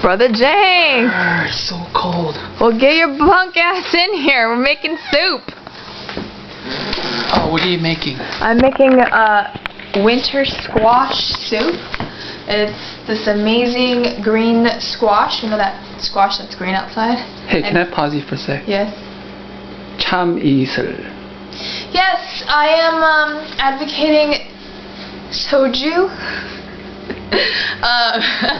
Brother Jang! It's so cold. Well, get your punk ass in here. We're making soup. Oh, what are you making? I'm making winter squash soup. It's this amazing green squash. You know that squash that's green outside? Hey, can I pause you for a sec? Yes. 참 이슬. Yes, I am advocating soju.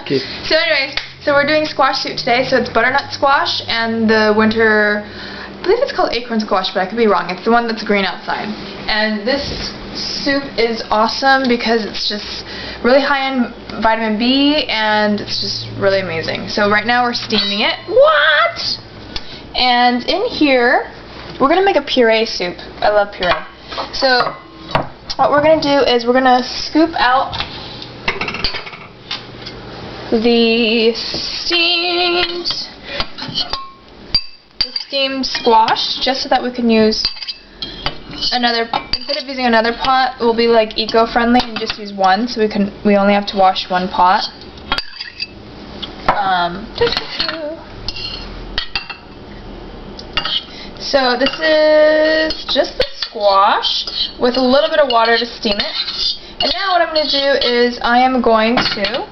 Okay. So anyways, so we're doing squash soup today. So it's butternut squash and the winter, I believe it's called acorn squash, but I could be wrong. It's the one that's green outside. And this soup is awesome because it's just really high in vitamin B and it's just really amazing. So right now we're steaming it. What? And in here, we're going to make a puree soup. I love puree. So what we're going to do is we're going to scoop out the steamed squash just so that we can use another, instead of using another pot, we'll be like eco-friendly and just use one, so we only have to wash one pot. So this is just the squash with a little bit of water to steam it. And now what I'm going to do is I am going to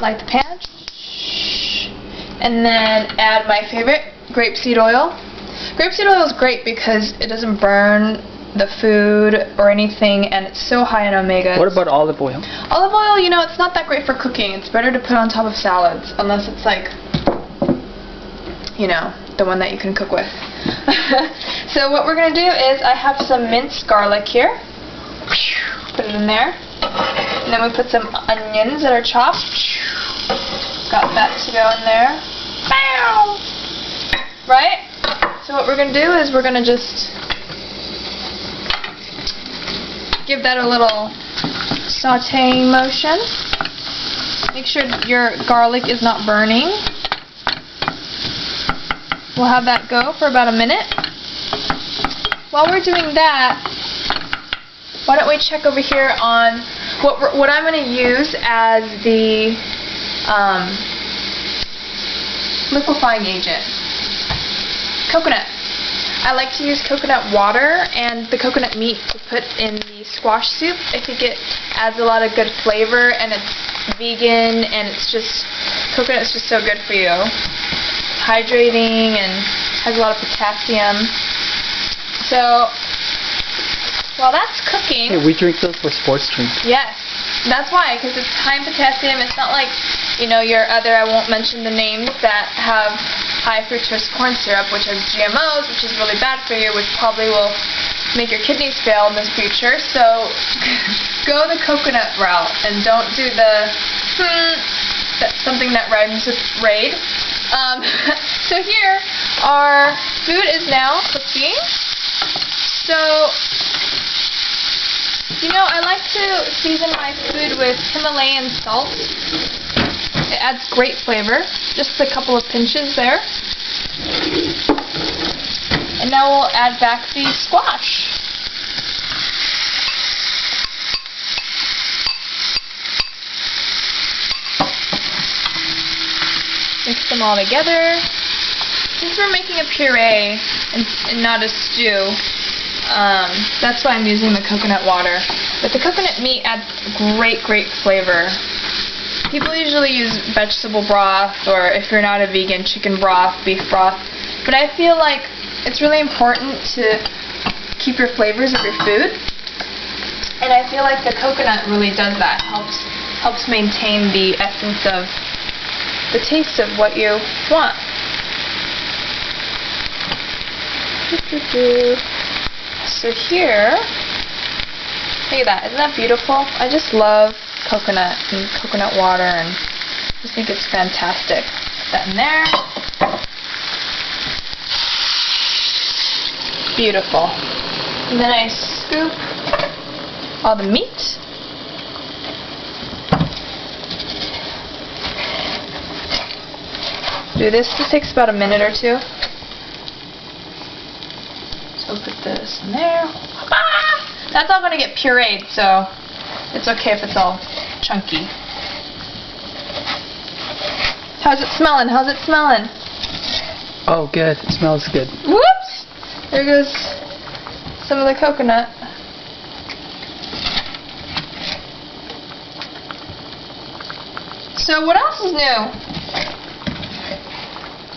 light the pan and then add my favorite grapeseed oil. Grapeseed oil is great because it doesn't burn the food or anything and it's so high in omegas. What about olive oil? Olive oil, you know, it's not that great for cooking. It's better to put on top of salads unless it's like, you know, the one that you can cook with. So what we're going to do is I have some minced garlic here. Put it in there. And then we put some onions that are chopped. Got that to go in there. Bow! Right? So what we're going to do is we're going to just give that a little sauteing motion. Make sure your garlic is not burning. We'll have that go for about a minute. While we're doing that, why don't we check over here on what I'm going to use as the liquefying agent. Coconut. I like to use coconut water and the coconut meat to put in the squash soup. I think it adds a lot of good flavor and it's vegan and it's just, coconut is just so good for you. Hydrating and has a lot of potassium. So while that's cooking... Hey, we drink those for sports drinks. Yes, that's why, because it's high in potassium. It's not like, you know, your other, I won't mention the names, that have high fructose corn syrup, which has GMOs, which is really bad for you, which probably will make your kidneys fail in the future. So go the coconut route and don't do the that's something that rhymes with raid. So here, our food is now cooking. So, you know, I like to season my food with Himalayan salt. It adds great flavor. Just a couple of pinches there. And now we'll add back the squash. Mix them all together. Since we're making a puree and not a stew, that's why I'm using the coconut water. But the coconut meat adds great flavor. People usually use vegetable broth, or if you're not a vegan, chicken broth, beef broth. But I feel like it's really important to keep your flavors of your food. And I feel like the coconut really does that. Helps maintain the essence of the taste of what you want. So here, look at that. Isn't that beautiful? I just love coconut and coconut water, and I just think it's fantastic. Put that in there. Beautiful. And then I scoop all the meat. Do this. This takes about a minute or two. So put this in there. Ah! That's all going to get pureed, so it's okay if it's all chunky. How's it smelling? How's it smelling? Oh, good. It smells good. Whoops! There goes some of the coconut. So what else is new?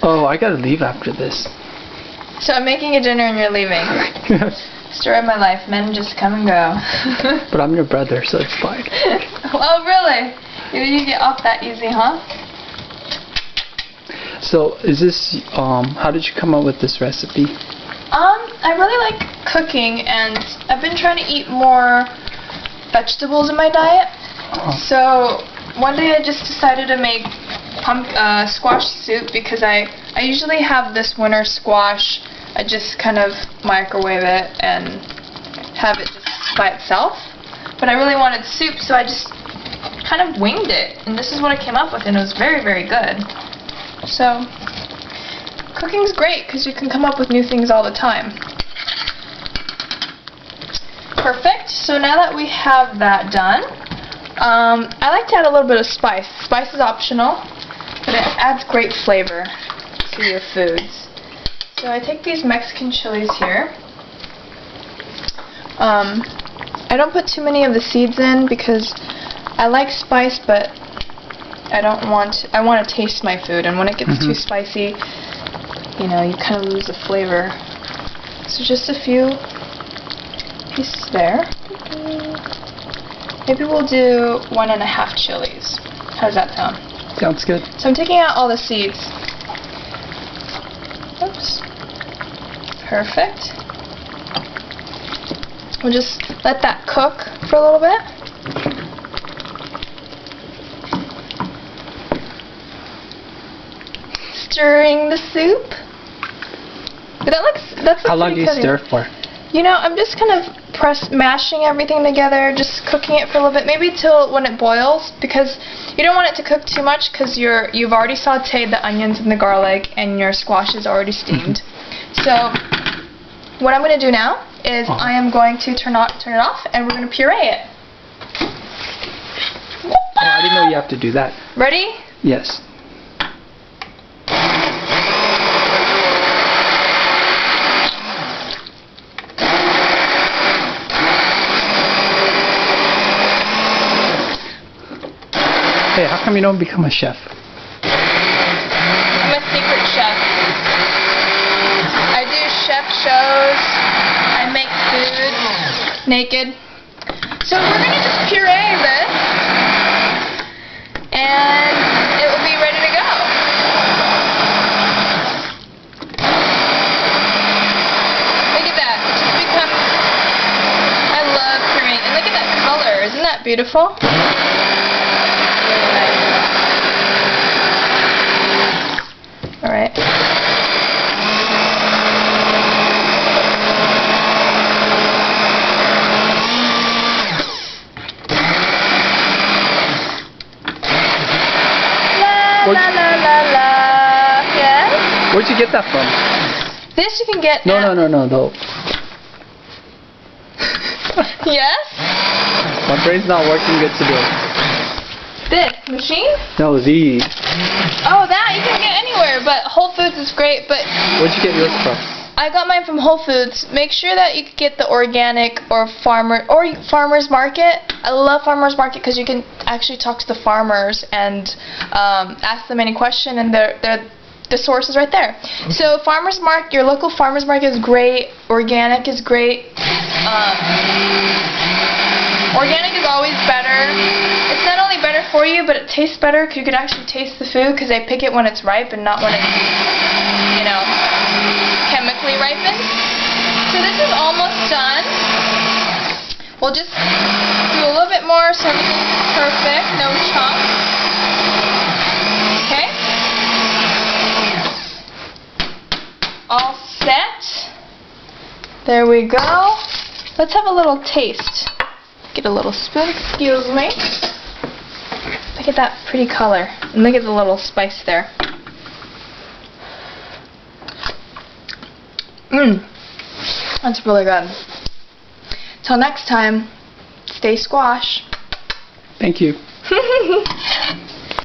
Oh, I gotta leave after this. So I'm making a dinner and you're leaving. Story of my life. Men just come and go. But I'm your brother, so it's fine. Oh, really? You get off that easy, huh? So, is this, how did you come up with this recipe? I really like cooking, and I've been trying to eat more vegetables in my diet. So, one day I just decided to make squash soup because I usually have this winter squash. I just kind of microwave it and have it just by itself. But I really wanted soup, so I just kind of winged it. And this is what I came up with, and it was very, very good. So, cooking's great because you can come up with new things all the time. Perfect. So now that we have that done, I like to add a little bit of spice. Spice is optional, but it adds great flavor to your foods. So I take these Mexican chilies here. I don't put too many of the seeds in because I like spice, but I want to taste my food, and when it gets too spicy, you know, you kind of lose the flavor. So just a few pieces there. Maybe we'll do 1.5 chilies. How does that sound? Sounds good. So I'm taking out all the seeds. Oops. Perfect. We'll just let that cook for a little bit. Stirring the soup. That's How long do you stir for? You know, I'm just kind of mashing everything together, just cooking it for a little bit, maybe till when it boils, because you don't want it to cook too much because you've already sautéed the onions and the garlic, and your squash is already steamed. So what I'm going to do now is I am going to turn it off, and we're going to puree it. Oh, I didn't know you have to do that. Ready? Yes. Hey, how come you don't become a chef? I'm a secret chef. I do chef shows. I make food naked. So we're going to just puree this, and it will be ready to go. Look at that. It just becomes... I love pureeing. And look at that color. Isn't that beautiful? Alright. La la la la la. Yes? Where'd you get that from? This you can get No. Yes? My brain's not working good today. This machine? No, these. Oh, that you can get anywhere, but Whole Foods is great. But Where'd you get yours from? I got mine from Whole Foods. Make sure that you get the organic or farmers market. I love farmers market because you can actually talk to the farmers and ask them any question, and the source is right there. So farmers market, your local farmers market is great. Organic is great. Organic is always better. It's not only better for you, but it tastes better because you can actually taste the food because they pick it when it's ripe and not when it's, you know, chemically ripened. So this is almost done. We'll just do a little bit more so everything's perfect, no chunks. Okay? All set. There we go. Let's have a little taste. Get a little spoon, excuse me. Look at that pretty color. And look at the little spice there. That's really good. Till next time, stay squash. Thank you.